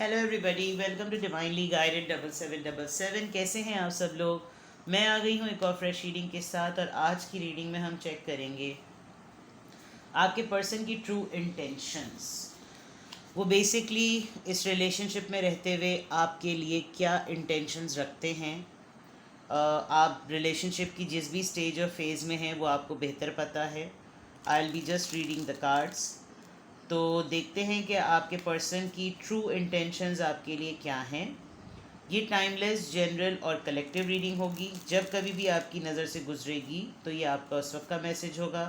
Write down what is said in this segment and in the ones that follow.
Hello everybody, welcome to divinely guided 7777। कैसे हैं आप सब लोग। मैं आ गई हूँ एक और फ्रेश रीडिंग के साथ, और आज की रीडिंग में हम चेक करेंगे आपके पर्सन की ट्रू इंटेंशंस। वो बेसिकली इस रिलेशनशिप में रहते हुए आपके लिए क्या इंटेंशंस रखते हैं। आप रिलेशनशिप की जिस भी स्टेज और फेज़ में हैं वो आपको बेहतर पता है। I will be just reading the cards. तो देखते हैं कि आपके पर्सन की ट्रू इंटेंशंस आपके लिए क्या हैं। ये टाइमलेस, जनरल और कलेक्टिव रीडिंग होगी। जब कभी भी आपकी नज़र से गुजरेगी तो ये आपका उस वक्त का मैसेज होगा।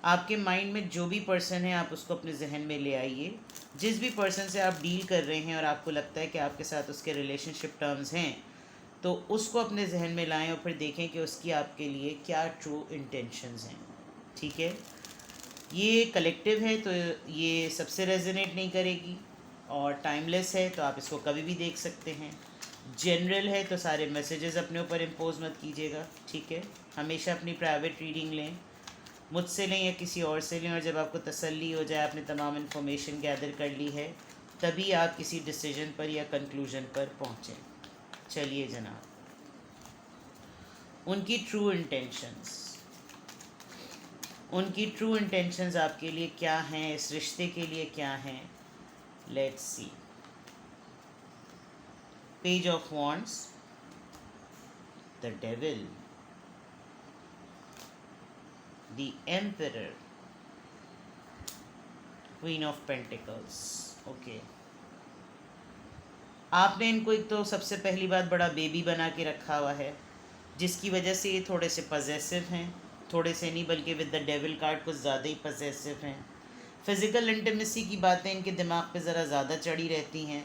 आपके माइंड में जो भी पर्सन है आप उसको अपने जहन में ले आइए। जिस भी पर्सन से आप डील कर रहे हैं और आपको लगता है कि आपके साथ उसके रिलेशनशिप टर्म्स हैं, तो उसको अपने जहन में लाएं और फिर देखें कि उसकी आपके लिए क्या ट्रू इंटेंशंस हैं। ठीक है, ये कलेक्टिव है तो ये सबसे रेजोनेट नहीं करेगी, और टाइमलेस है तो आप इसको कभी भी देख सकते हैं। जनरल है तो सारे मैसेजेस अपने ऊपर इम्पोज मत कीजिएगा। ठीक है, हमेशा अपनी प्राइवेट रीडिंग लें, मुझसे लें या किसी और से लें, और जब आपको तसल्ली हो जाए, आपने तमाम इन्फॉर्मेशन गैदर कर ली है, तभी आप किसी डिसीजन पर या कंक्लूजन पर पहुँचें। चलिए जनाब, उनकी ट्रू इंटेंशंस, उनकी ट्रू इंटेंशंस आपके लिए क्या हैं, इस रिश्ते के लिए क्या हैं। Let's see. Page of wands, the devil, the emperor, queen of pentacles. Okay, आपने इनको एक तो सबसे पहली बात बड़ा बेबी बना के रखा हुआ है, जिसकी वजह से ये थोड़े से पजेसिव हैं। थोड़े से नहीं बल्कि विद द डेविल कार्ड कुछ ज़्यादा ही पजेसिव हैं। फ़िज़िकल इंटीमेसी की बातें इनके दिमाग पे ज़रा ज़्यादा चढ़ी रहती हैं।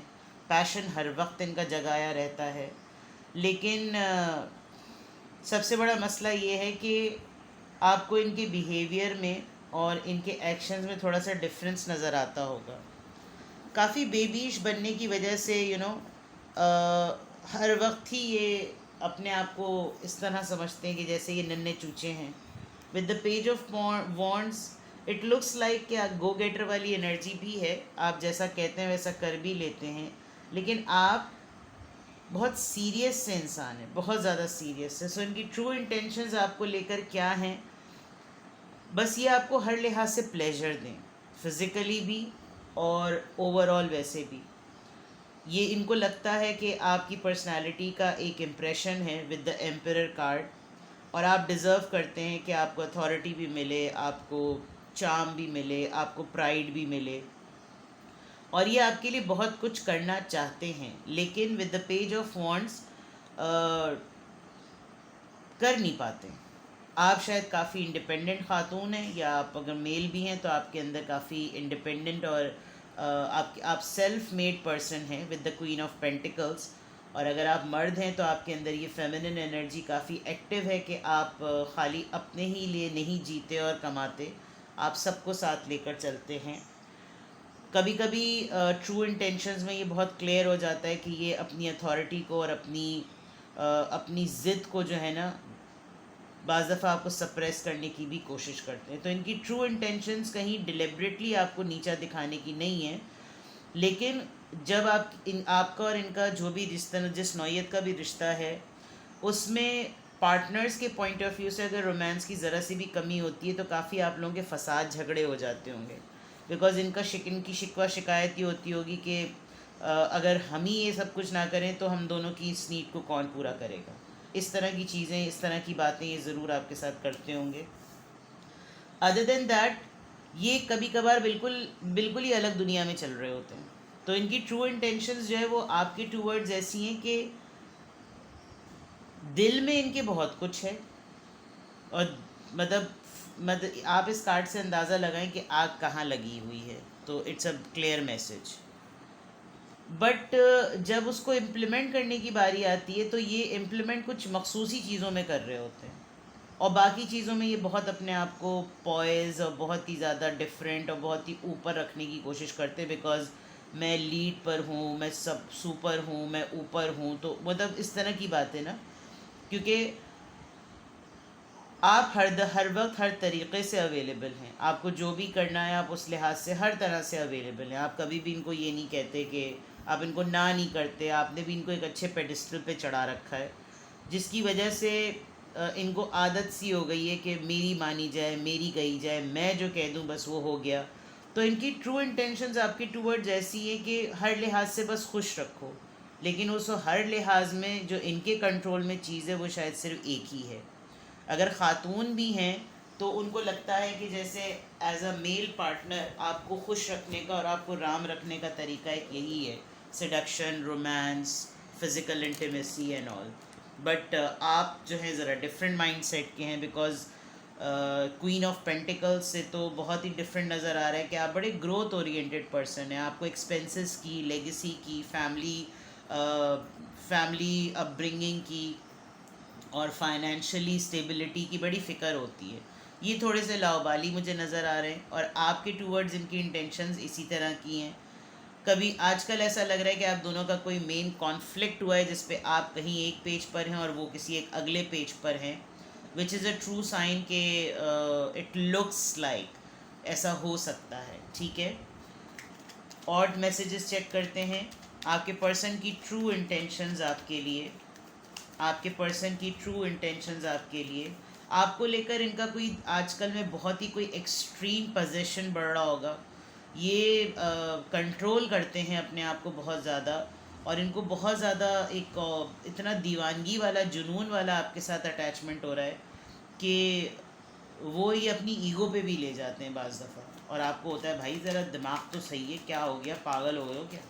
पैशन हर वक्त इनका जगाया रहता है। लेकिन सबसे बड़ा मसला ये है कि आपको इनके बिहेवियर में और इनके एक्शंस में थोड़ा सा डिफरेंस नज़र आता होगा। काफ़ी बेबीश बनने की वजह से हर वक्त ही ये अपने आप को इस तरह समझते हैं कि जैसे ये नन्हे चूचे हैं। With the page of wands it looks like क्या गो गेटर वाली एनर्जी भी है। आप जैसा कहते हैं वैसा कर भी लेते हैं, लेकिन आप बहुत सीरियस से इंसान हैं, बहुत ज़्यादा सीरियस है। सो इनकी ट्रू इंटेंशंस आपको लेकर क्या हैं, बस ये आपको हर लिहाज से प्लेजर दें, फिज़िकली भी और ओवरऑल वैसे भी। ये इनको लगता है कि आपकी पर्सनालिटी का एक इम्प्रेशन है विद द एम्परर कार्ड, और आप डिज़र्व करते हैं कि आपको अथॉरिटी भी मिले, आपको चार्म भी मिले, आपको प्राइड भी मिले, और ये आपके लिए बहुत कुछ करना चाहते हैं। लेकिन with the page of wands कर नहीं पाते। आप शायद काफ़ी इंडिपेंडेंट खातून हैं, या आप अगर मेल भी हैं तो आपके अंदर काफ़ी इंडिपेंडेंट और आप सेल्फ मेड पर्सन हैं with the queen of pentacles. और अगर आप मर्द हैं तो आपके अंदर ये फेमिनिन एनर्जी काफ़ी एक्टिव है कि आप खाली अपने ही लिए नहीं जीते और कमाते, आप सबको साथ लेकर चलते हैं। कभी कभी ट्रू इंटेंशंस में ये बहुत क्लियर हो जाता है कि ये अपनी अथॉरिटी को और अपनी ज़िद को जो है ना, बाज़ दफ़ा आपको सप्रेस करने की भी कोशिश करते हैं। तो इनकी ट्रू इंटेंशंस कहीं डिलिबरेटली आपको नीचा दिखाने की नहीं है, लेकिन जब आपका और इनका जो भी जिस नौयत का भी रिश्ता है, उसमें पार्टनर्स के पॉइंट ऑफ व्यू से अगर रोमांस की ज़रा सी भी कमी होती है तो काफ़ी आप लोगों के फसाद झगड़े हो जाते होंगे। बिकॉज़ इनकी शिकवा शिकायत ये होती होगी कि अगर हम ही ये सब कुछ ना करें तो हम दोनों की इस नीड को कौन पूरा करेगा। इस तरह की चीज़ें, इस तरह की बातें ये ज़रूर आपके साथ करते होंगे। अदर देन दैट, ये कभी कभार बिल्कुल बिल्कुल ही अलग दुनिया में चल रहे होते हैं। तो इनकी ट्रू इंटेंशंस जो है वो आपके टूवर्ड्स ऐसी हैं कि दिल में इनके बहुत कुछ है, और मतलब आप इस कार्ड से अंदाज़ा लगाएं कि आग कहाँ लगी हुई है। तो it's a clear message. But जब उसको इम्प्लीमेंट करने की बारी आती है तो ये इम्प्लीमेंट कुछ मखसूसी चीज़ों में कर रहे होते हैं, और बाकी चीज़ों में ये बहुत अपने आप को पॉइज और बहुत ही ज़्यादा डिफरेंट और बहुत ही ऊपर रखने की कोशिश करते हैं। बिकॉज़ मैं लीड पर हूँ, मैं सब सुपर हूँ, मैं ऊपर हूँ, तो मतलब इस तरह की बातें ना, क्योंकि आप हर वक्त हर तरीक़े से अवेलेबल हैं। आपको जो भी करना है आप उस लिहाज से हर तरह से अवेलेबल हैं। आप कभी भी इनको ये नहीं कहते कि आप इनको ना नहीं करते, आपने भी इनको एक अच्छे पेडिस्टल पे चढ़ा रखा है, जिसकी वजह से इनको आदत सी हो गई है कि मेरी मानी जाए, मेरी कही जाए, मैं जो कह दूँ बस वो हो गया। तो इनकी ट्रू इंटेंशंस आपके टूवर्ड्स ऐसी है कि हर लिहाज से बस खुश रखो, लेकिन उस हर लिहाज में जो इनके कंट्रोल में चीज़ है वो शायद सिर्फ एक ही है। अगर ख़ातून भी हैं तो उनको लगता है कि जैसे एज अ मेल पार्टनर आपको खुश रखने का और आपको राम रखने का तरीका एक यही है, seduction, romance, physical intimacy and all. But आप जो है ज़रा डिफरेंट माइंड सेट के हैं, बिकॉज क्वीन ऑफ पेंटिकल्स से तो बहुत ही डिफरेंट नज़र आ रहा है कि आप बड़े ग्रोथ ओरिएंटेड पर्सन हैं। आपको एक्सपेंसेस की, लेगेसी की, फैमिली अपब्रिंगिंग की और फाइनेंशियली स्टेबिलिटी की बड़ी फ़िक्र होती है। ये थोड़े से लावाबाली मुझे नज़र आ रहे हैं और आपके टूवर्ड्स इनकी इंटेंशंस इसी तरह की हैं। कभी आजकल ऐसा लग रहा है कि आप दोनों का कोई मेन कॉन्फ्लिक्ट हुआ है जिस पे आप कहीं एक पेज पर हैं और वो किसी एक अगले पेज पर हैं, which is a true sign के इट लुक्स लाइक ऐसा हो सकता है। ठीक है, और मैसेजेस चेक करते हैं। आपके पर्सन की ट्रू इंटेंशंस आपके लिए, आपके पर्सन की ट्रू इंटेंशंस आपके लिए, आपको लेकर इनका कोई आजकल में बहुत ही कोई एक्सट्रीम पोजीशन बढ़ रहा होगा। ये कंट्रोल करते हैं अपने आप को बहुत ज़्यादा, और इनको बहुत ज़्यादा एक इतना दीवानगी वाला, जुनून वाला आपके साथ अटैचमेंट हो रहा है कि वो ये अपनी ईगो पे भी ले जाते हैं बाज़ दफ़ा, और आपको होता है भाई ज़रा दिमाग तो सही है, क्या हो गया, पागल हो गए हो क्या।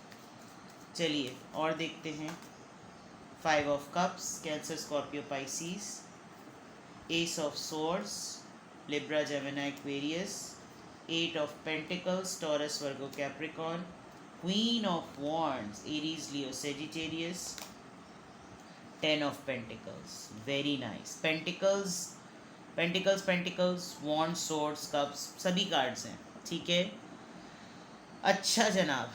चलिए और देखते हैं। 5 of cups, Cancer, Scorpio, Pisces. Ace of swords, Libra, Gemini, Aquarius. 8 of Pentacles, Taurus, Virgo, Capricorn. Queen of Wands, Aries, Leo, Sagittarius. 10 of Pentacles, very nice. Pentacles, Pentacles, Pentacles, Wands, Swords, Cups, सभी cards हैं। ठीक है, अच्छा जनाब,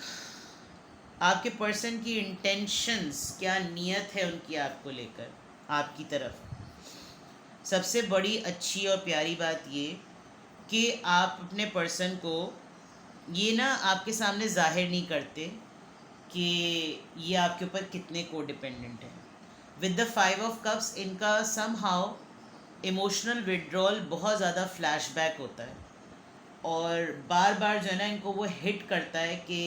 आपके person की intentions, क्या नीयत है उनकी आपको लेकर, आपकी तरफ। सबसे बड़ी अच्छी और प्यारी बात ये कि आप अपने पर्सन को ये ना आपके सामने जाहिर नहीं करते कि ये आपके ऊपर कितने को डिपेंडेंट हैं। विद द 5 ऑफ कप्स इनका सम हाउ इमोशनल विड्रॉल बहुत ज़्यादा फ्लैशबैक होता है, और बार बार जो है ना इनको वो हिट करता है कि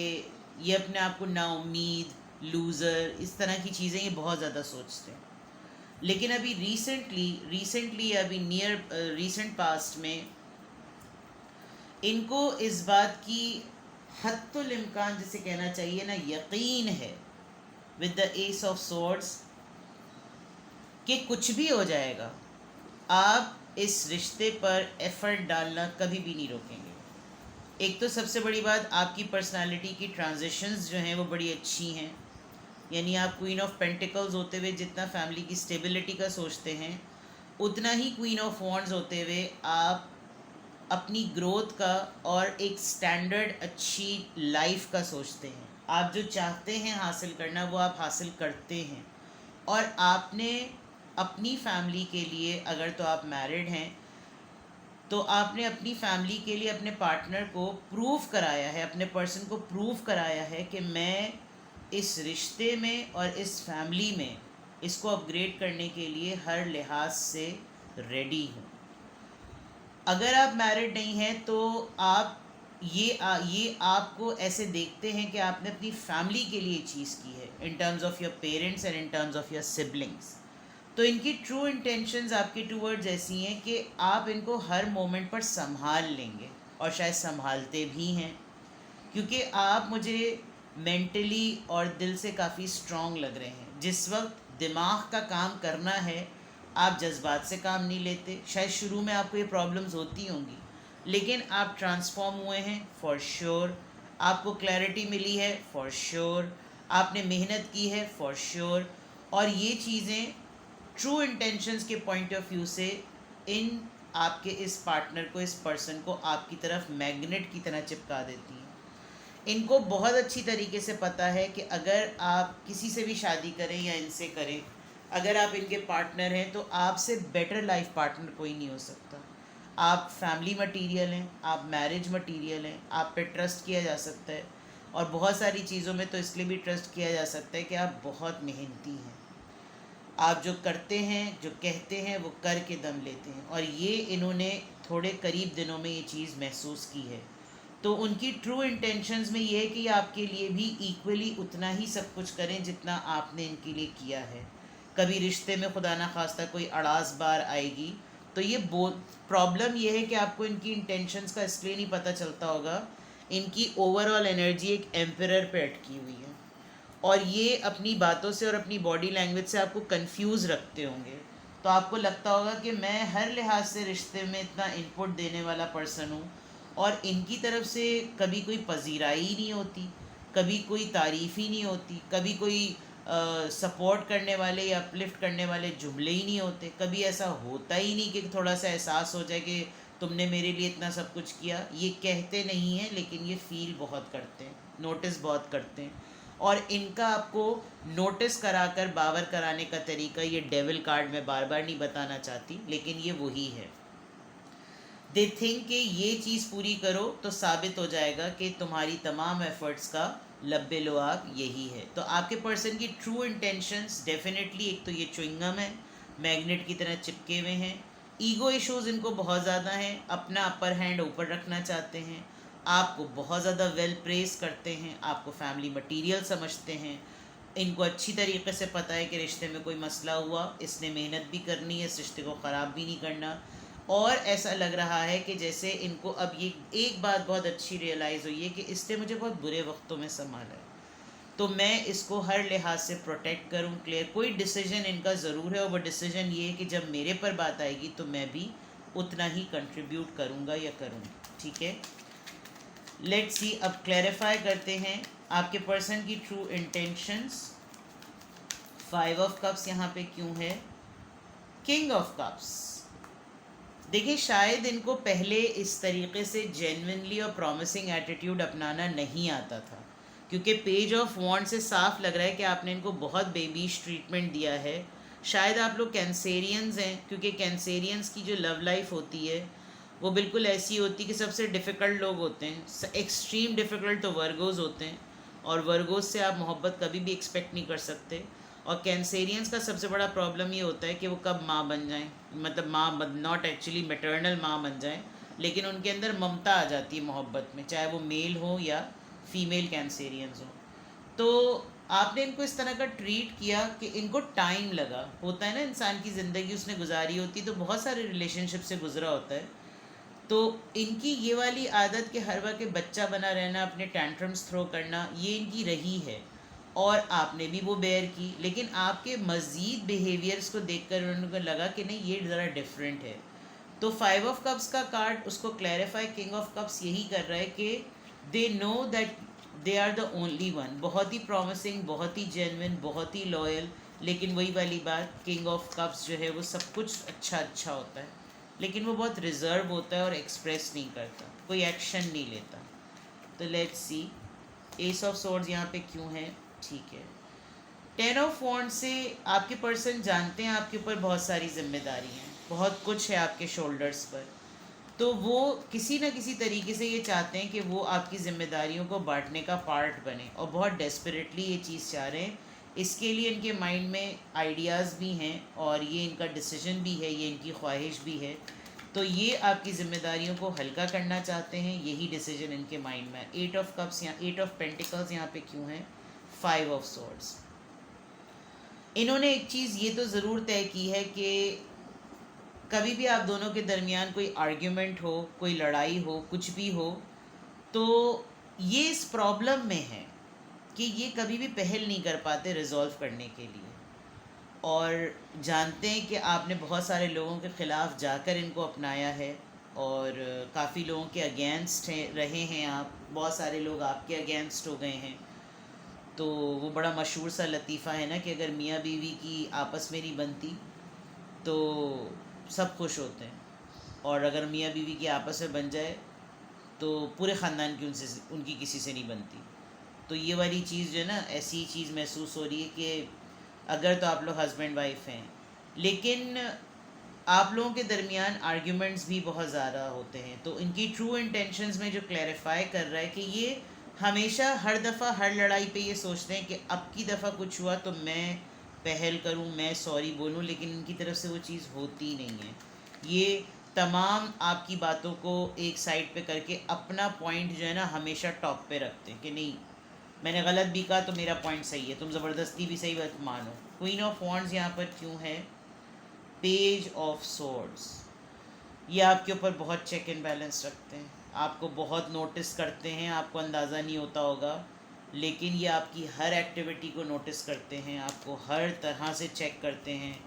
ये अपने आप को नाउम्मीद, लूज़र, इस तरह की चीज़ें ये बहुत ज़्यादा सोचते हैं। लेकिन अभी रिसेंटली अभी नियर रिसेंट पास्ट में इनको इस बात की हत्तुल इम्कान जिसे कहना चाहिए ना, यकीन है with the S of swords कि कुछ भी हो जाएगा, आप इस रिश्ते पर एफर्ट डालना कभी भी नहीं रोकेंगे। एक तो सबसे बड़ी बात, आपकी पर्सनालिटी की ट्रांजिशंस जो हैं वो बड़ी अच्छी हैं, यानी आप क्वीन ऑफ पेंटिकल्स होते हुए जितना फैमिली की स्टेबिलिटी का सोचते हैं, उतना ही क्वीन ऑफ वॉन्ड्स होते हुए आप अपनी ग्रोथ का और एक स्टैंडर्ड अच्छी लाइफ का सोचते हैं। आप जो चाहते हैं हासिल करना वो आप हासिल करते हैं, और आपने अपनी फैमिली के लिए, अगर तो आप मैरिड हैं तो आपने अपनी फैमिली के लिए अपने पार्टनर को प्रूव कराया है, अपने पर्सन को प्रूव कराया है कि मैं इस रिश्ते में और इस फैमिली में इसको अपग्रेड करने के लिए हर लिहाज से रेडी हूँ। अगर आप मैरिड नहीं हैं तो आप ये आपको ऐसे देखते हैं कि आपने अपनी फैमिली के लिए चीज़ की है, in terms of your parents and in terms of your siblings. तो इनकी ट्रू इंटेंशंस आपके टूवर्ड्स ऐसी हैं कि आप इनको हर मोमेंट पर संभाल लेंगे, और शायद संभालते भी हैं, क्योंकि आप मुझे मेंटली और दिल से काफ़ी स्ट्रॉन्ग लग रहे हैं। जिस वक्त दिमाग का काम करना है आप जज्बात से काम नहीं लेते। शायद शुरू में आपको ये प्रॉब्लम्स होती होंगी, लेकिन आप ट्रांसफॉर्म हुए हैं फॉर श्योर, आपको क्लैरिटी मिली है फॉर श्योर, आपने मेहनत की है फॉर श्योर, और ये चीज़ें ट्रू इंटेंशंस के पॉइंट ऑफ व्यू से इन आपके इस पार्टनर को, इस पर्सन को आपकी तरफ मैग्नेट की तरह चिपका देती हैं। इनको बहुत अच्छी तरीके से पता है कि अगर आप किसी से भी शादी करें या इनसे करें, अगर आप इनके पार्टनर हैं तो आपसे बेटर लाइफ पार्टनर कोई नहीं हो सकता। आप फैमिली मटीरियल हैं, आप मैरिज मटीरियल हैं, आप पे ट्रस्ट किया जा सकता है। और बहुत सारी चीज़ों में तो इसलिए भी ट्रस्ट किया जा सकता है कि आप बहुत मेहनती हैं, आप जो करते हैं, जो कहते हैं, वो कर के दम लेते हैं। और ये इन्होंने थोड़े करीब दिनों में ये चीज़ महसूस की है। तो उनकी ट्रू इंटेंशंस में ये है कि आपके लिए भी इक्वली उतना ही सब कुछ करें जितना आपने इनके लिए किया है। कभी रिश्ते में खुदा ना खास्ता कोई अड़ास बार आएगी तो ये प्रॉब्लम ये है कि आपको इनकी इंटेंशंस का इसलिए नहीं पता चलता होगा, इनकी ओवरऑल एनर्जी एक एम्परर पे अटकी हुई है और ये अपनी बातों से और अपनी बॉडी लैंग्वेज से आपको कंफ्यूज रखते होंगे। तो आपको लगता होगा कि मैं हर लिहाज से रिश्ते में इतना इनपुट देने वाला पर्सन हूँ और इनकी तरफ से कभी कोई पजीराई ही नहीं होती, कभी कोई तारीफ़ ही नहीं होती, कभी कोई सपोर्ट करने या अपलिफ्ट करने वाले जुमले ही नहीं होते। कभी ऐसा होता ही नहीं कि थोड़ा सा एहसास हो जाए कि तुमने मेरे लिए इतना सब कुछ किया। ये कहते नहीं हैं लेकिन ये फील बहुत करते हैं, नोटिस बहुत करते हैं। और इनका आपको नोटिस कराकर बावर कराने का तरीका, ये डेविल कार्ड मैं बार बार नहीं बताना चाहती लेकिन ये वही है। दे थिंक कि ये चीज़ पूरी करो तो साबित हो जाएगा कि तुम्हारी तमाम एफर्ट्स का लब्बे लुआब यही है। तो आपके पर्सन की ट्रू इंटेंशंस डेफिनेटली, एक तो ये च्युइंगम है, मैग्नेट की तरह चिपके हुए हैं। ईगो इश्यूज़ इनको बहुत ज़्यादा हैं, अपना अपर हैंड ऊपर रखना चाहते हैं, आपको बहुत ज़्यादा वेल प्रेस करते हैं, आपको फैमिली मटीरियल समझते हैं। इनको अच्छी तरीके से पता है कि रिश्ते में कोई मसला हुआ, इसने मेहनत भी करनी है, इस रिश्ते को ख़राब भी नहीं करना। और ऐसा लग रहा है कि जैसे इनको अब ये एक बात बहुत अच्छी रियलाइज़ हुई है कि इसने मुझे बहुत बुरे वक्तों में संभाला है, तो मैं इसको हर लिहाज से प्रोटेक्ट करूं। क्लियर कोई डिसीजन इनका ज़रूर है और वो डिसीजन ये है कि जब मेरे पर बात आएगी तो मैं भी उतना ही कंट्रीब्यूट करूंगा या करूंगी। ठीक है, लेट्स सी, अब क्लैरिफाई करते हैं आपके पर्सन की ट्रू इंटेंशंस। 5 ऑफ कप्स यहाँ पे क्यों है, किंग ऑफ कप्स। देखिए, शायद इनको पहले इस तरीके से जेन्युइनली और प्रॉमिसिंग एटीट्यूड अपनाना नहीं आता था, क्योंकि पेज ऑफ वॉन्ड से साफ लग रहा है कि आपने इनको बहुत बेबीश ट्रीटमेंट दिया है। शायद आप लोग कैंसेरियंस हैं, क्योंकि कैंसेरियंस की जो लव लाइफ होती है वो बिल्कुल ऐसी होती है कि सबसे डिफ़िकल्ट लोग होते हैं। एक्सट्रीम डिफ़िकल्ट तो वर्गोज़ होते हैं और वर्गोज़ से आप मोहब्बत कभी भी एक्सपेक्ट नहीं कर सकते। और कैंसेरियंस का सबसे बड़ा प्रॉब्लम ये होता है कि वो कब माँ बन जाएं, मतलब माँ नॉट एक्चुअली मैटरनल माँ बन जाएं, लेकिन उनके अंदर ममता आ जाती है मोहब्बत में, चाहे वो मेल हो या फीमेल कैंसेरियंस हो। तो आपने इनको इस तरह का ट्रीट किया कि इनको टाइम लगा। होता है ना, इंसान की ज़िंदगी उसने गुजारी होती तो बहुत सारे रिलेशनशिप से गुजरा होता है। तो इनकी ये वाली आदत कि हर वक्त बच्चा बना रहना, अपने टैंट्रम्स थ्रो करना, ये इनकी रही है और आपने भी वो बेयर की। लेकिन आपके मज़ीद बिहेवियर्स को देखकर उनको लगा कि नहीं, ये ज़रा डिफरेंट है। तो 5 ऑफ कप्स का कार्ड उसको क्लैरिफाई, किंग ऑफ कप्स यही कर रहा है कि they know that they are the only one. बहुत ही प्रॉमिसिंग, बहुत ही जेन्युइन, बहुत ही लॉयल, लेकिन वही वाली बात, किंग ऑफ कप्स जो है वो सब कुछ अच्छा अच्छा होता है लेकिन वो बहुत रिजर्व होता है और एक्सप्रेस नहीं करता, कोई एक्शन नहीं लेता। तो let's see, S of swords यहाँ पे क्यों है। ठीक है, 10 ऑफ वॉन्ड से आपके पर्सन जानते हैं आपके ऊपर बहुत सारी जिम्मेदारी हैं, बहुत कुछ है आपके शोल्डर्स पर। तो वो किसी न किसी तरीके से ये चाहते हैं कि वो आपकी ज़िम्मेदारियों को बांटने का पार्ट बने और बहुत डेस्परेटली ये चीज़ चाह रहे हैं। इसके लिए इनके माइंड में आइडियाज़ भी हैं और ये इनका डिसीजन भी है, ये इनकी ख्वाहिश भी है। तो ये आपकी ज़िम्मेदारियों को हल्का करना चाहते हैं, यही डिसीजन इनके माइंड में है। 8 ऑफ कप्स यहाँ, 8 ऑफ पेंटिकल्स यहाँ पे क्यों है, 5 ऑफ सोर्ड्स। इन्होंने एक चीज़ ये तो ज़रूर तय की है कि कभी भी आप दोनों के दरमियान कोई आर्ग्यूमेंट हो, कोई लड़ाई हो, कुछ भी हो, तो ये इस प्रॉब्लम में है कि ये कभी भी पहल नहीं कर पाते रिज़ॉल्व करने के लिए, और जानते हैं कि आपने बहुत सारे लोगों के ख़िलाफ़ जाकर इनको अपनाया है और काफ़ी लोगों के अगेंस्ट रहे हैं आप, बहुत सारे लोग आपके अगेंस्ट हो गए हैं। तो वो बड़ा मशहूर सा लतीफ़ा है ना कि अगर मियाँ बीवी की आपस में नहीं बनती तो सब खुश होते हैं, और अगर मियाँ बीवी की आपस में बन जाए तो पूरे ख़ानदान की उनकी किसी से नहीं बनती। तो ये वाली चीज़ जो है ना, ऐसी चीज़ महसूस हो रही है कि अगर तो आप लोग हस्बैंड वाइफ हैं लेकिन आप लोगों के दरमियान आर्ग्यूमेंट्स भी बहुत ज़्यादा होते हैं। तो इनकी ट्रू इंटेंशंस में जो क्लैरिफाई कर रहा है कि ये हमेशा हर दफ़ा हर लड़ाई पे ये सोचते हैं कि अब की दफ़ा कुछ हुआ तो मैं पहल करूं, मैं सॉरी बोलूं, लेकिन इनकी तरफ से वो चीज़ होती नहीं है। ये तमाम आपकी बातों को एक साइड पे करके अपना पॉइंट जो है ना हमेशा टॉप पे रखते हैं कि नहीं, मैंने गलत भी कहा तो मेरा पॉइंट सही है, तुम ज़बरदस्ती भी सही बात मानो। क्वीन ऑफ वॉन्ड्स यहाँ पर क्यों है? पेज ऑफ सोर्ड्स, ये आपके ऊपर बहुत चेक एंड बैलेंस रखते हैं, आपको बहुत नोटिस करते हैं, आपको अंदाज़ा नहीं होता होगा, लेकिन ये आपकी हर एक्टिविटी को नोटिस करते हैं, आपको हर तरह से चेक करते हैं।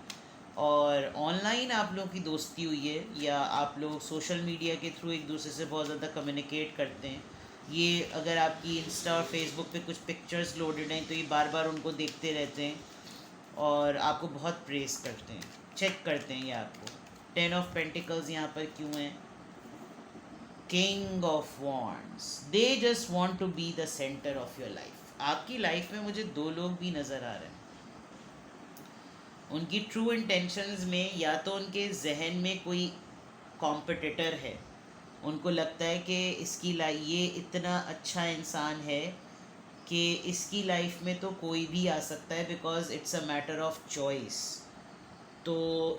और ऑनलाइन आप लोगों की दोस्ती हुई है या आप लोग सोशल मीडिया के थ्रू एक दूसरे से बहुत ज़्यादा कम्युनिकेट करते हैं। ये अगर आपकी इंस्टा और फेसबुक पे कुछ पिक्चर्स लोडेड हैं तो ये बार बार उनको देखते रहते हैं और आपको बहुत प्रेस करते हैं, चेक करते हैं ये आपको। 10 ऑफ पेंटिकल्स यहाँ पर क्यों है? King of wands, they just want to be the centre of your life. आपकी लाइफ में मुझे दो लोग भी नज़र आ रहे हैं, उनकी ट्रू इंटेंशंस में या तो उनके जहन में कोई कॉम्पिटिटर है, उनको लगता है कि इसकी ये इतना अच्छा इंसान है कि इसकी लाइफ में तो कोई भी आ सकता है because it's a matter of choice. तो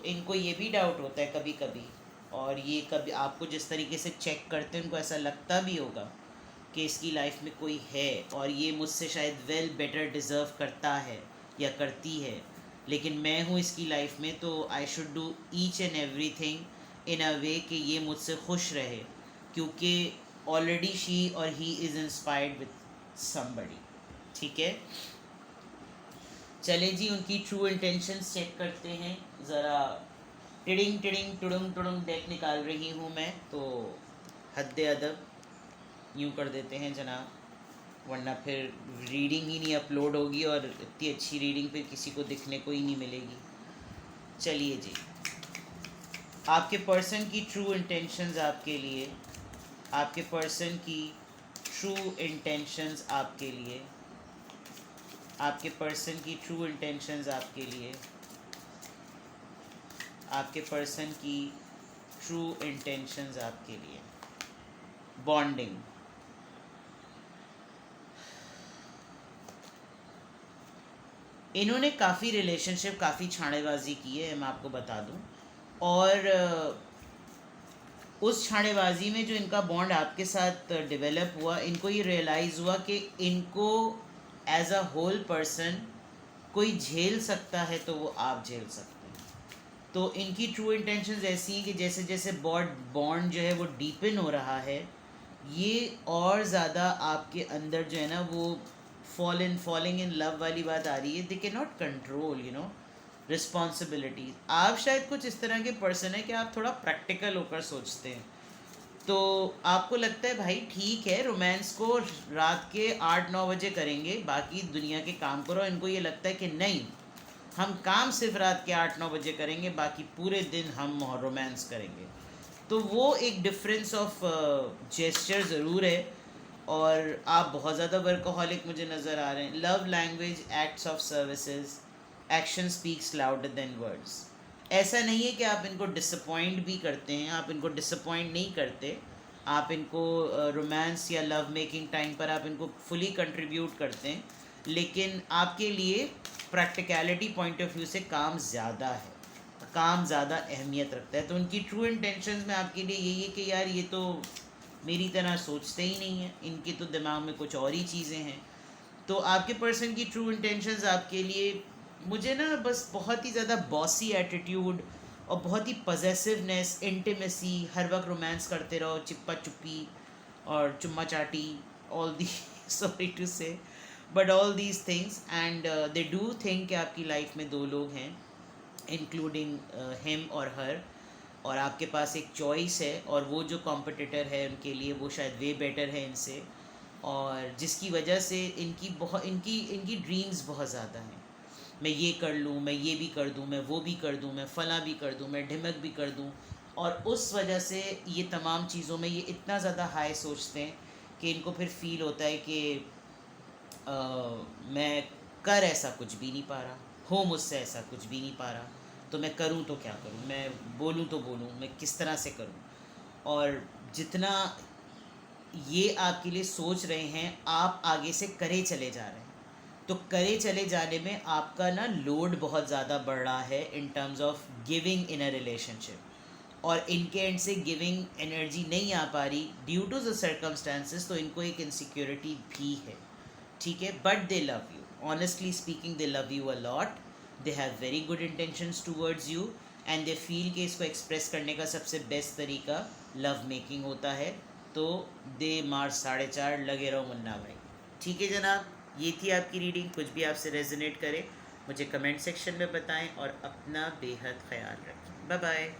इनको ये भी डाउट होता है कभी कभी, और ये कभी आपको जिस तरीके से चेक करते हैं उनको ऐसा लगता भी होगा कि इसकी लाइफ में कोई है और ये मुझसे शायद वेल बेटर डिज़र्व करता है या करती है, लेकिन मैं हूँ इसकी लाइफ में तो I should do each and every thing in a way कि ये मुझसे खुश रहे, क्योंकि ऑलरेडी शी और he is inspired with somebody. ठीक है, चले जी, उनकी ट्रू इंटेंशंस चेक करते हैं ज़रा। टिडिंग टिडिंग टुडुंग टुडुंग डेक निकाल रही हूँ मैं, तो हद्दे अदब यूँ कर देते हैं जनाब, वरना फिर रीडिंग ही नहीं अपलोड होगी और इतनी अच्छी रीडिंग फिर किसी को दिखने को ही नहीं मिलेगी। चलिए जी, आपके पर्सन की ट्रू इंटेंशंस आपके लिए, आपके पर्सन की ट्रू इंटेंशंस आपके लिए, आपके पर्सन की ट्रू इंटेंशंस आपके लिए, आपके पर्सन की ट्रू इंटेंशंस आपके लिए। बॉन्डिंग, इन्होंने काफ़ी रिलेशनशिप, काफ़ी छानेबाजी की है, मैं आपको बता दूं। और उस छानेबाजी में जो इनका बॉन्ड आपके साथ डेवलप हुआ, इनको ये रियलाइज़ हुआ कि इनको एज अ होल पर्सन कोई झेल सकता है तो वो आप झेल सकते हैं। तो इनकी ट्रू इंटेंशंस ऐसी हैं कि जैसे जैसे बॉन्ड जो है वो डीपन हो रहा है, ये और ज़्यादा आपके अंदर जो है ना वो फॉलिंग इन लव वाली बात आ रही है। They can not control responsibilities. आप शायद कुछ इस तरह के पर्सन है कि आप थोड़ा प्रैक्टिकल होकर सोचते हैं, तो आपको लगता है भाई ठीक है रोमांस को रात के 8-9 बजे करेंगे, बाकी दुनिया के काम करो। इनको ये लगता है कि नहीं, हम काम सिर्फ रात के 8-9 बजे करेंगे, बाकी पूरे दिन हम रोमांस करेंगे। तो वो एक डिफरेंस ऑफ जेस्चर ज़रूर है। और आप बहुत ज़्यादा वर्कोहॉलिक मुझे नज़र आ रहे हैं। Love language, acts of services, action speaks louder than words. ऐसा नहीं है कि आप इनको डिसअपॉइंट भी करते हैं, आप इनको डिसअपॉइंट नहीं करते, आप इनको रोमांस या लव मेकिंग टाइम पर आप इनको फुली कंट्रीब्यूट करते हैं, लेकिन आपके लिए प्रैक्टिकलिटी पॉइंट ऑफ व्यू से काम ज़्यादा है, काम ज़्यादा अहमियत रखता है। तो उनकी ट्रू इंटेंशंस में आपके लिए यही है कि यार ये तो मेरी तरह सोचते ही नहीं है, इनके तो दिमाग में कुछ और ही चीज़ें हैं। तो आपके पर्सन की ट्रू इंटेंशंस आपके लिए, मुझे ना बस बहुत ही ज़्यादा बॉसी एटीट्यूड और बहुत ही पजेसिवनेस, इंटीमेसी, हर वक्त रोमांस करते रहो, चिप्पा चुप्पी और चुम्मा चाटी, ऑल दी सॉरी टू से but all these things. And they do think कि आपकी लाइफ में दो लोग हैं, इंक्लूडिंग हिम और हर, और आपके पास एक चॉइस है, और वो जो कॉम्पिटिटर है उनके लिए वो शायद वे बेटर है इनसे, और जिसकी वजह से इनकी ड्रीम्स बहुत ज़्यादा हैं। मैं ये कर लूँ, मैं ये भी कर दूँ, मैं वो भी कर दूँ, मैं फला भी कर दूँ, मैं ढिमक भी कर दूँ, और उस वजह से ये तमाम चीज़ों में ये इतना ज़्यादा हाई सोचते हैं कि इनको फिर फील होता है कि मैं कर ऐसा कुछ भी नहीं पा रहा, हो मुझसे ऐसा कुछ भी नहीं पा रहा, तो मैं करूं तो क्या करूं, मैं बोलूं तो बोलूं, मैं किस तरह से करूं। और जितना ये आपके लिए सोच रहे हैं, आप आगे से करे चले जा रहे हैं। तो करे चले जाने में आपका ना लोड बहुत ज़्यादा बढ़ रहा है in terms of giving in a relationship, और इनके एंड से गिविंग एनर्जी नहीं आ पा रही ड्यू टू द सर्कमस्टांसिस, तो इनको एक इनसिक्योरिटी भी है, ठीक है। But they love you, honestly speaking they love you a lot, they have very good intentions towards you, and they feel कि इसको एक्सप्रेस करने का सबसे बेस्ट तरीका लव मेकिंग होता है। तो दे मार्च 4.5, लगे रहो मुन्ना भाई। ठीक है जनाब, ये थी आपकी रीडिंग। कुछ भी आपसे रेजोनेट करे मुझे कमेंट सेक्शन में बताएं, और अपना बेहद ख्याल रखें। Bye bye.